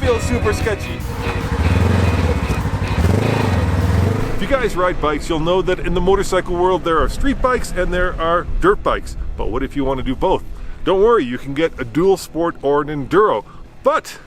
Feels super sketchy. If you guys ride bikes, you'll know that in the motorcycle world there are street bikes and there are dirt bikes. But what if you want to do both? Don't worry, you can get a dual sport or an enduro. But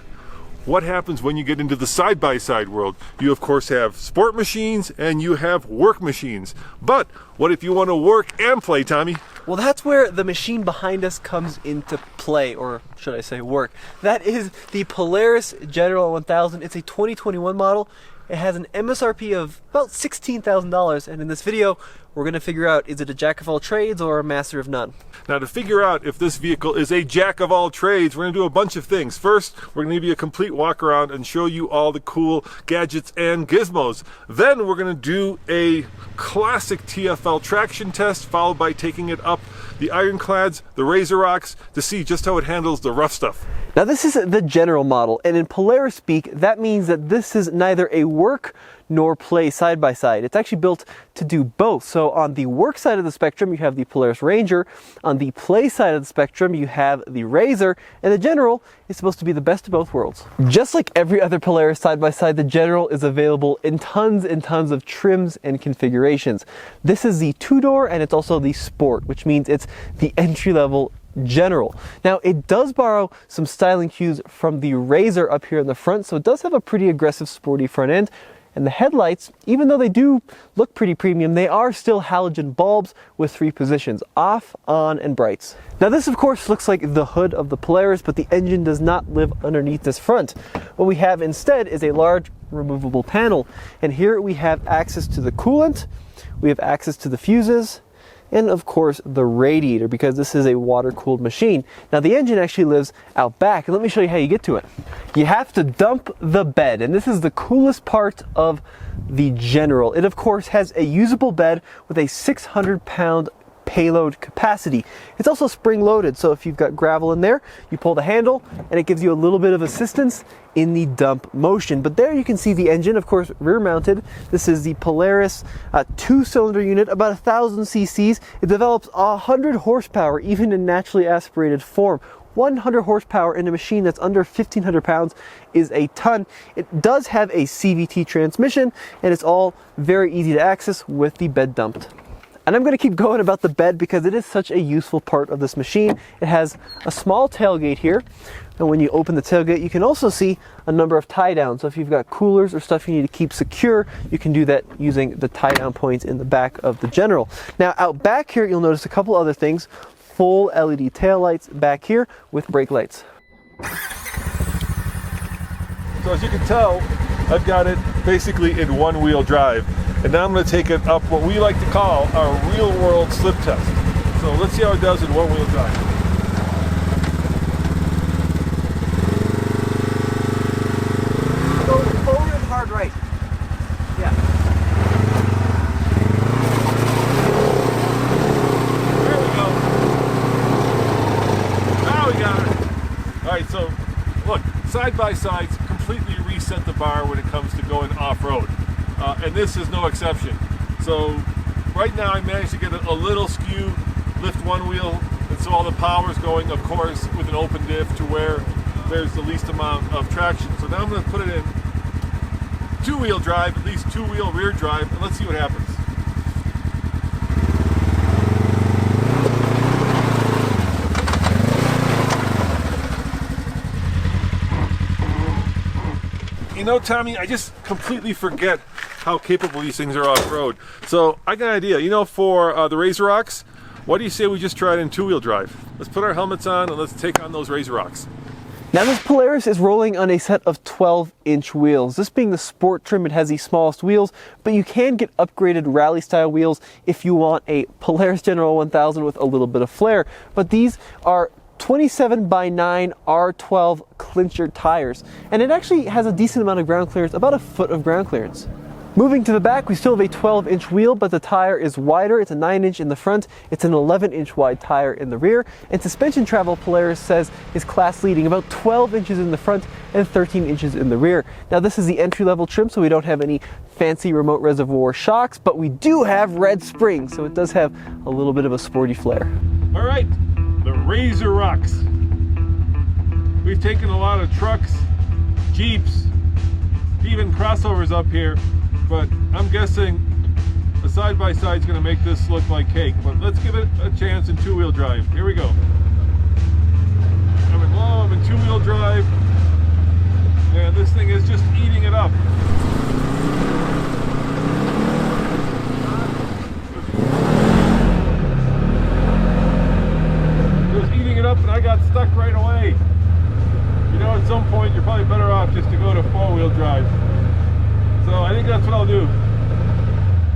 what happens when you get into the side-by-side world? You of course have sport machines and you have work machines. But what if you want to work and play, Tommy? Well, that's where the machine behind us comes into play, or should I say work. That is the Polaris General 1000. It's a 2021 model. It has an MSRP of about $16,000, and in this video, we're going to figure out, is it a jack of all trades or a master of none? Now, to figure out if this vehicle is a jack of all trades, we're going to do a bunch of things. First, we're going to give you a complete walk around and show you all the cool gadgets and gizmos. Then we're going to do a classic TFL traction test, followed by taking it up the ironclads, the Razor Rocks, to see just how it handles the rough stuff. Now, this is the general model, and in Polaris speak, that means that this is neither a work nor play side by side. It's actually built to do both. So on the work side of the spectrum, you have the Polaris Ranger. On the play side of the spectrum, you have the Razor, and the General is supposed to be the best of both worlds. Just like every other Polaris side by side, the General is available in tons and tons of trims and configurations. This is the two-door, and it's also the Sport, which means it's the entry-level General. Now, it does borrow some styling cues from the Razor up here in the front, so it does have a pretty aggressive sporty front end. And the headlights, even though they do look pretty premium, they are still halogen bulbs with 3 positions: off, on, and brights. Now, this of course looks like the hood of the Polaris, but the engine does not live underneath this front. What we have instead is a large removable panel, and here we have access to the coolant, we have access to the fuses, and of course the radiator, because this is a water-cooled machine. Now, the engine actually lives out back, and let me show you how you get to it. You have to dump the bed, and this is the coolest part of the General. It of course has a usable bed with a 600-pound payload capacity. It's also spring-loaded, so if you've got gravel in there, you pull the handle and it gives you a little bit of assistance in the dump motion. But there you can see the engine, of course, rear-mounted. This is the Polaris 2-cylinder unit, about 1,000 cc's. It develops 100 horsepower, even in naturally aspirated form. 100 horsepower in a machine that's under 1,500 pounds is a ton. It does have a CVT transmission, and it's all very easy to access with the bed dumped. And I'm going to keep going about the bed because it is such a useful part of this machine. It has a small tailgate here, and when you open the tailgate, you can also see a number of tie downs. So if you've got coolers or stuff you need to keep secure, you can do that using the tie down points in the back of the General. Now, out back here, you'll notice a couple other things. Full LED taillights back here with brake lights. So as you can tell, I've got it basically in one-wheel drive. And now I'm going to take it up what we like to call our real-world slip test. So let's see how it does in one-wheel drive. Go forward and hard right. Yeah. There we go. Now we got it. All right, so look, side-by-sides completely reset the bar when it comes to going off-road. And this is no exception. So right now I managed to get a little skew, lift one wheel, and so all the power is going, of course, with an open diff to where there's the least amount of traction. So now I'm going to put it in two-wheel drive, at least two-wheel rear drive, and let's see what happens. You know, Tommy, I just completely forget how capable these things are off-road. So I got an idea. You know, for the Razor Rocks, what do you say we just try it in two-wheel drive? Let's put our helmets on and let's take on those Razor Rocks. Now, this Polaris is rolling on a set of 12-inch wheels. This being the Sport trim, it has the smallest wheels, but you can get upgraded rally-style wheels if you want a Polaris General 1000 with a little bit of flair. But these are 27x9 R12 clincher tires, and it actually has a decent amount of ground clearance, about a foot of ground clearance. Moving to the back, we still have a 12-inch wheel, but the tire is wider. It's a 9-inch in the front, it's an 11-inch wide tire in the rear, and suspension travel, Polaris says, is class leading, about 12 inches in the front and 13 inches in the rear. Now this is the entry-level trim, so we don't have any fancy remote reservoir shocks, but we do have red springs, so it does have a little bit of a sporty flair. All right, the Razor Rocks. We've taken a lot of trucks, Jeeps, even crossovers up here, but I'm guessing a side-by-side is going to make this look like cake. But let's give it a chance in two-wheel drive. Here we go. I'm in low, I'm in two-wheel drive, and this thing is just eating it up. Just eating it up, and I got stuck right away. You know, at some point you're probably better off just to go to four-wheel drive. So I think that's what I'll do.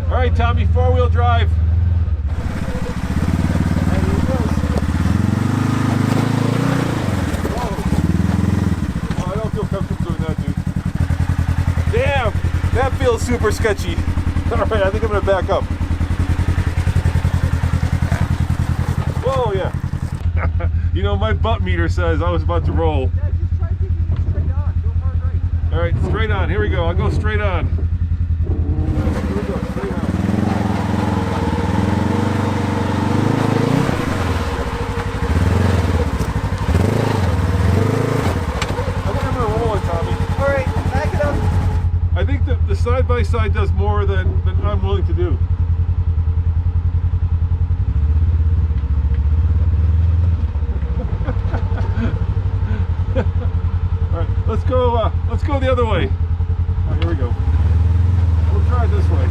All right, Tommy, four-wheel drive. Oh, I don't feel comfortable doing that, dude. Damn, that feels super sketchy. All right, I think I'm gonna back up. Whoa, yeah. You know, my butt meter says I was about to roll. Yeah, just try taking it straight on. Go hard right. All right, straight on. Here we go. I'll go straight on. Here we go, straight on. I think I'm gonna roll it, Tommy. All right, back it up. I think that the side-by-side does more than I'm willing to do. Let's go the other way. Oh, here we go. We'll try it this way.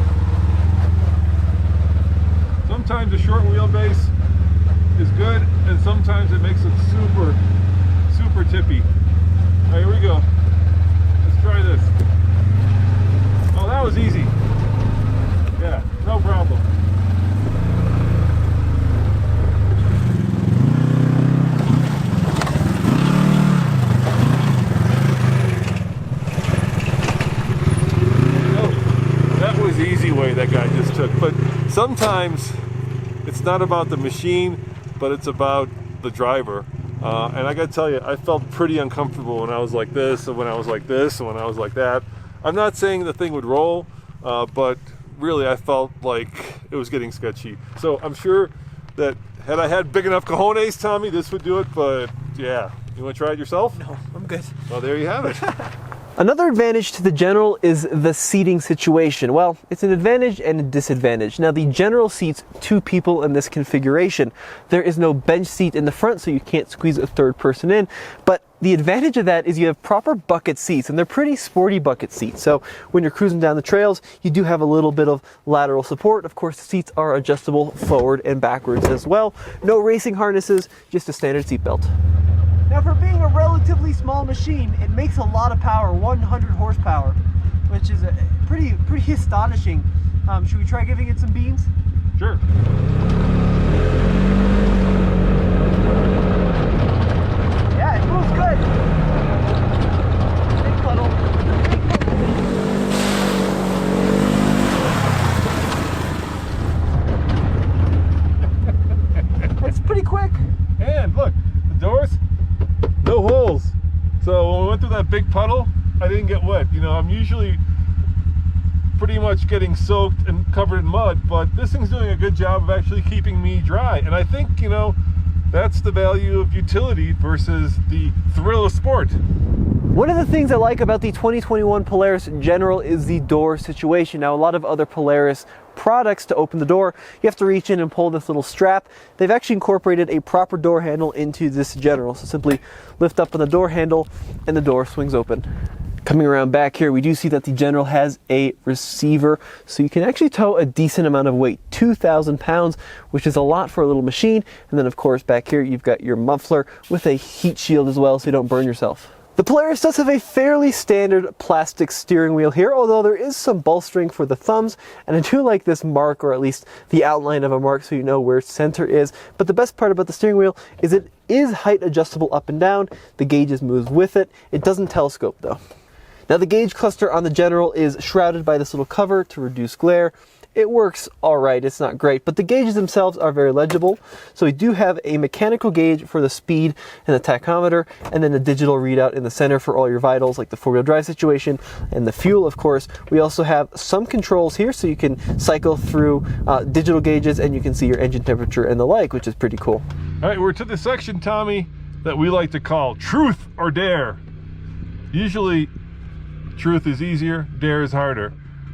Sometimes a short wheelbase is good, and sometimes it makes it super, super tippy. All right, here we go. Let's try this. Oh, that was easy. Yeah, no problem. Easy way that guy just took. But sometimes it's not about the machine, but it's about the driver. And I gotta tell you, I felt pretty uncomfortable when I was like this, and when I was like this, and when I was like that. I'm not saying the thing would roll, but really I felt like it was getting sketchy. So I'm sure that had I had big enough cojones, Tommy, this would do it. But yeah, you want to try it yourself? No, I'm good. Well, there you have it. Another advantage to the General is the seating situation. Well, it's an advantage and a disadvantage. Now, the General seats 2 people in this configuration. There is no bench seat in the front, so you can't squeeze a third person in. But the advantage of that is you have proper bucket seats, and they're pretty sporty bucket seats. So when you're cruising down the trails, you do have a little bit of lateral support. Of course, the seats are adjustable forward and backwards as well. No racing harnesses, just a standard seat belt. Now, for being a relatively small machine, it makes a lot of power, 100 horsepower, which is pretty astonishing. Should we try giving it some beans? Sure. Yeah, it moves good. Big puddle. It's pretty quick. And look, the doors, no holes. So when we went through that big puddle, I didn't get wet. You know, I'm usually pretty much getting soaked and covered in mud, but this thing's doing a good job of actually keeping me dry. And I think, you know, that's the value of utility versus the thrill of sport. One of the things I like about the 2021 Polaris General is the door situation. Now, a lot of other Polaris products, to open the door, you have to reach in and pull this little strap. They've actually incorporated a proper door handle into this General. So simply lift up on the door handle and the door swings open. Coming around back here, we do see that the General has a receiver, so you can actually tow a decent amount of weight, 2,000 pounds, which is a lot for a little machine. And then of course back here you've got your muffler with a heat shield as well, so you don't burn yourself. The Polaris does have a fairly standard plastic steering wheel here, although there is some bolstering for the thumbs, and I do like this mark, or at least the outline of a mark, so you know where center is. But the best part about the steering wheel is it is height adjustable up and down. The gauges move with it. It doesn't telescope though. Now the gauge cluster on the General is shrouded by this little cover to reduce glare. It works all right, it's not great, but the gauges themselves are very legible. So we do have a mechanical gauge for the speed and the tachometer, and then a digital readout in the center for all your vitals, like the four-wheel drive situation and the fuel, of course. We also have some controls here, so you can cycle through digital gauges and you can see your engine temperature and the like, which is pretty cool. All right, we're to the section, Tommy, that we like to call truth or dare. Usually, truth is easier, dare is harder.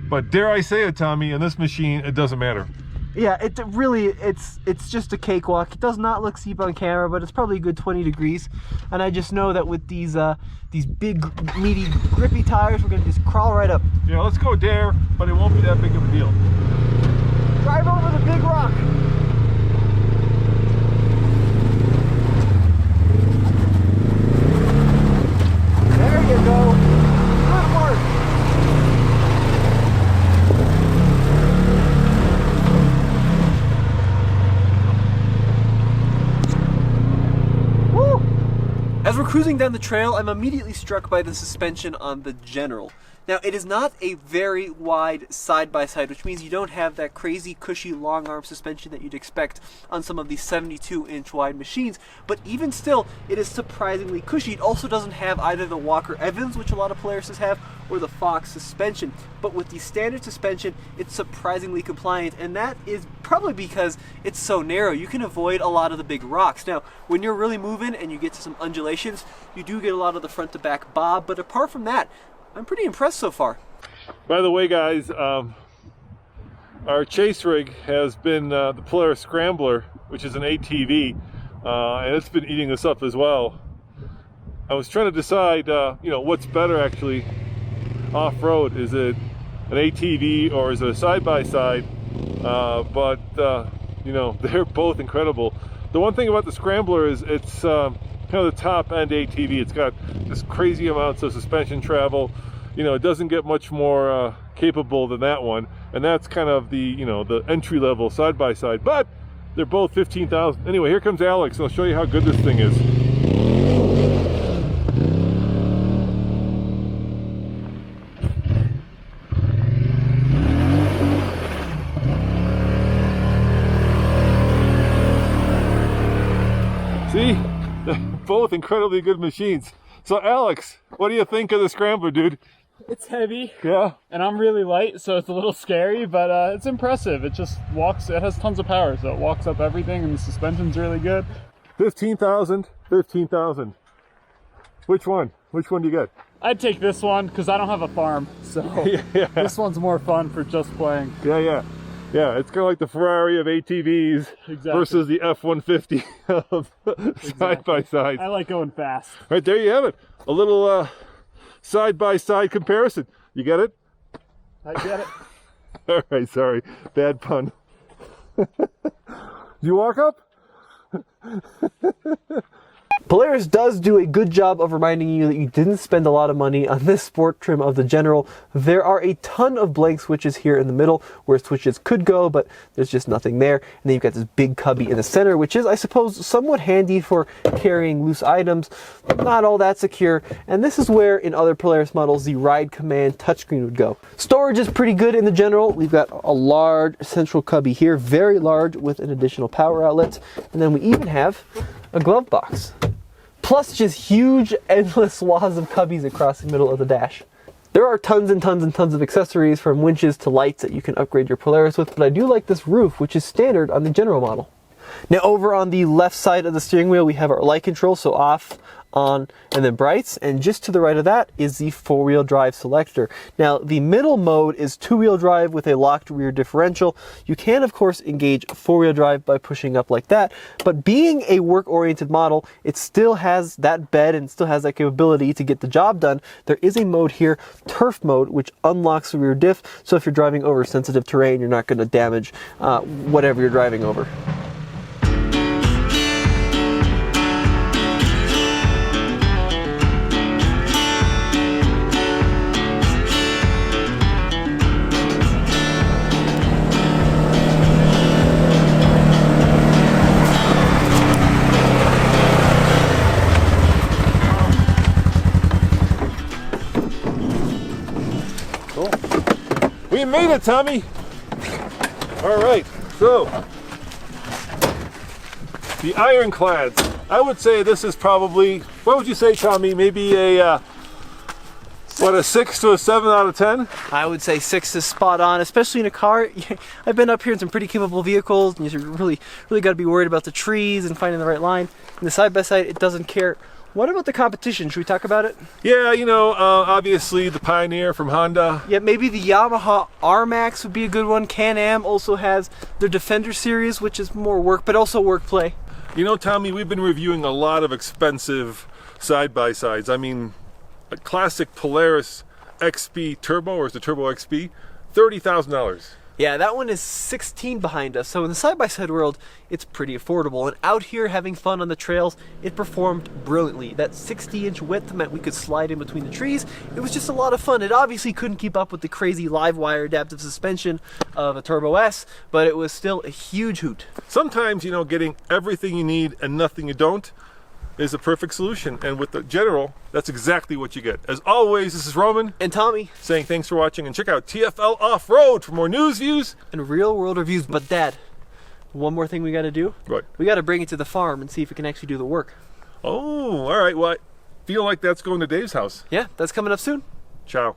But dare I say it, Tommy, in this machine, it doesn't matter. Yeah, it really, it's just a cakewalk. It does not look steep on camera, but it's probably a good 20 degrees. And I just know that with these big, meaty, grippy tires, we're gonna just crawl right up. Yeah, let's go dare, but it won't be that big of a deal. Drive over the big rock. There you go. Good work. As we're cruising down the trail, I'm immediately struck by the suspension on the General. Now, it is not a very wide side-by-side, which means you don't have that crazy, cushy, long-arm suspension that you'd expect on some of these 72-inch wide machines, but even still, it is surprisingly cushy. It also doesn't have either the Walker Evans, which a lot of Polarises have, or the Fox suspension. But with the standard suspension, it's surprisingly compliant, and that is probably because it's so narrow. You can avoid a lot of the big rocks. Now, when you're really moving and you get to some undulations, you do get a lot of the front-to-back bob, but apart from that, I'm pretty impressed so far. By the way, guys, our chase rig has been the Polaris Scrambler, which is an ATV, and it's been eating us up as well. I was trying to decide, you know, what's better actually off-road. Is it an ATV or is it a side-by-side? But you know, they're both incredible. The one thing about the Scrambler is it's kind of the top-end ATV. It's got just crazy amounts of suspension travel. You know, it doesn't get much more capable than that one, and that's kind of the, you know, the entry-level side-by-side. But they're both 15,000. Anyway, here comes Alex. I'll show you how good this thing is. See? Both incredibly good machines. So Alex, what do you think of the Scrambler, dude? It's heavy. Yeah. And I'm really light, so it's a little scary, but it's impressive. It just walks, it has tons of power, so it walks up everything, and the suspension's really good. 15,000, 15,000. Which one? Which one do you get? I'd take this one, because I don't have a farm, so Yeah. this one's more fun for just playing. Yeah. It's kind of like the Ferrari of ATVs versus the F-150 of side-by-side. I like going fast. Right, there you have it. A little side-by-side comparison. You get it? I get it. All right, sorry. Bad pun. Did you walk up? Polaris does do a good job of reminding you that you didn't spend a lot of money on this sport trim of the General. There are a ton of blank switches here in the middle where switches could go, but there's just nothing there. And then you've got this big cubby in the center, which is, I suppose, somewhat handy for carrying loose items, not all that secure. And this is where, in other Polaris models, the Ride Command touchscreen would go. Storage is pretty good in the General. We've got a large central cubby here, very large, with an additional power outlet. And then we even have a glove box. Plus just huge, endless swaths of cubbies across the middle of the dash. There are tons and tons and tons of accessories, from winches to lights, that you can upgrade your Polaris with, but I do like this roof, which is standard on the General model. Now over on the left side of the steering wheel, we have our light control, so off, on, and then brights, and just to the right of that is the four-wheel drive selector. Now the middle mode is two-wheel drive with a locked rear differential. You can of course engage four-wheel drive by pushing up like that, but being a work-oriented model, it still has that bed and still has that capability to get the job done. There is a mode here, turf mode, which unlocks the rear diff, so if you're driving over sensitive terrain, you're not going to damage whatever you're driving over. you made it, Tommy. All right, so the ironclads. I would say this is probably, what would you say, Tommy? Maybe a 6 to a 7 out of 10? I would say 6 is spot on, especially in a car. I've been up here in some pretty capable vehicles, and you really got to be worried about the trees and finding the right line. In the side-by-side, it doesn't care. What about the competition? Should we talk about it? Yeah, obviously the Pioneer from Honda. Yeah, maybe the Yamaha R-Max would be a good one. Can-Am also has their Defender series, which is more work, but also work play. Tommy, we've been reviewing a lot of expensive side-by-sides. I mean, a classic Polaris XP Turbo, or is it Turbo XP? $30,000. Yeah, that one is 16 behind us, so in the side-by-side world, it's pretty affordable. And out here having fun on the trails, it performed brilliantly. That 60-inch width meant we could slide in between the trees. It was just a lot of fun. It obviously couldn't keep up with the crazy live-wire adaptive suspension of a Turbo S, but it was still a huge hoot. Sometimes, getting everything you need and nothing you don't is a perfect solution. And with the General, that's exactly what you get. As always, this is Roman. And Tommy. Saying thanks for watching, and check out TFL Off-Road for more news, views, and real-world reviews. But Dad, one more thing we got to do. What? We got to bring it to the farm and see if it can actually do the work. Oh, all right. Well, I feel like that's going to Dave's house. Yeah, that's coming up soon. Ciao.